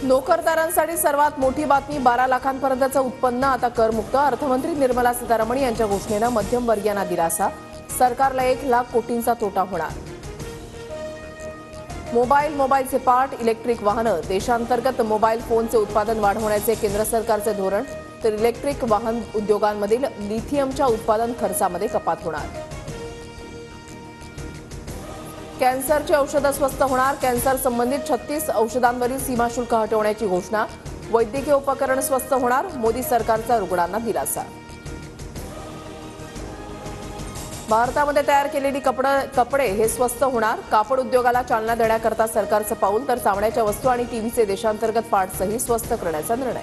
नोकरदारांसाठी सर्वात मोठी बातमी 12 लाखांपर्यंतचं उत्पन्न आता करमुक्त। अर्थमंत्री निर्मला सीतारमण यांच्या घोषणेनं मध्यमवर्गीयांना दिलासा। सरकारला 1 लाख कोटींचा तोटा होणार। मोबाईलचे पार्ट, इलेक्ट्रिक वाहनं, देशांतर्गत मोबाईल फोनचे उत्पादन वाढवण्याचे केंद्र सरकारचे धोरण, तर इलेक्ट्रिक वाहन उद्योगांमधील लिथियमच्या उत्पादन खर्चामध्ये कपात होणार। कॅन्सरची औषधं स्वस्त होणार। कॅन्सर संबंधित 36 औषधांवरील सीमाशुल्क हटवण्याची घोषणा। वैद्यकीय उपकरण स्वस्त होणार। मोदी सरकारचा रुग्णांना दिलासा। भारतामध्ये तयार केलेली कपडे हे स्वस्त होणार। कापड उद्योगाला चालना देण्याकरता सरकारचं पाऊल, तर चामड्याच्या वस्तू आणि टीव्हीचे देशांतर्गत पार्ट्सही स्वस्त करण्याचा निर्णय।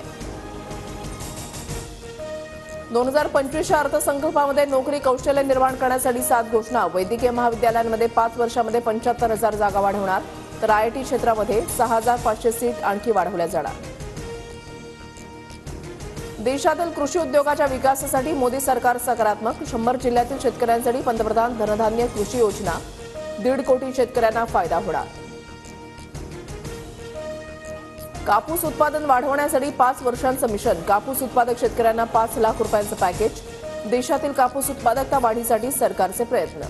2025च्या अर्थसंकल्पामध्ये नोकरी कौशल्य निर्माण करण्यासाठी 7 घोषणा। वैद्यकीय महाविद्यालयांमध्ये 5 वर्षांमध्ये 75,000 जागा वाढवणार, तर आयआयटी क्षेत्रामध्ये 6,500 सीट आणखी वाढवल्या जाणार। देशातील कृषी उद्योगाच्या विकासासाठी मोदी सरकार सकारात्मक। 100 जिल्ह्यातील शेतकऱ्यांसाठी पंतप्रधान धनधान्य कृषी योजना। 1.5 कोटी शेतकऱ्यांना फायदा होणार। कापूस उत्पादन वाढवण्यासाठी 5 वर्षांचं मिशन। कापूस उत्पादक शेतकऱ्यांना 5 लाख रुपयांचं पॅकेज। देशातील कापूस उत्पादकता वाढीसाठी सरकारचे प्रयत्न।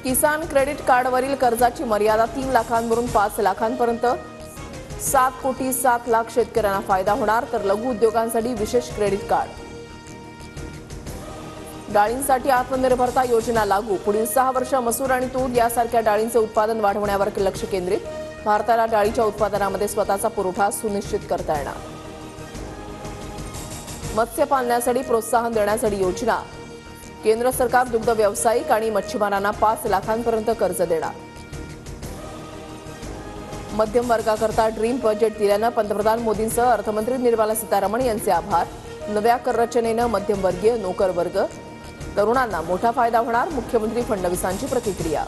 किसान क्रेडिट कार्डवरील कर्जाची मर्यादा 3 लाखांवरून 5 लाखांपर्यंत। 7,07,00,000 शेतकऱ्यांना फायदा होणार, तर लघु उद्योगांसाठी विशेष क्रेडिट कार्ड। डाळींसाठी आत्मनिर्भरता योजना लागू। पुढील 6 वर्ष मसूर आणि तूर यासारख्या डाळींचे उत्पादन वाढवण्यावर लक्ष केंद्रित। भारताला डाळीच्या उत्पादनामध्ये स्वतःचा पुरवठा सुनिश्चित करता येणार। मत्स्य पालनासाठी प्रोत्साहन देण्यासाठी योजना। केंद्र सरकार दुग्ध व्यावसायिक आणि मच्छीमारांना 5 लाखांपर्यंत कर्ज देणार। मध्यम वर्गाकरता ड्रीम बजेट दिल्यानं पंतप्रधान मोदींसह अर्थमंत्री निर्मला सीतारमण यांचे आभार। नव्या कर रचनेनं मध्यमवर्गीय, नोकर वर्ग, तरुणांना मोठा फायदा होणार। मुख्यमंत्री फडणवीसांची प्रतिक्रिया।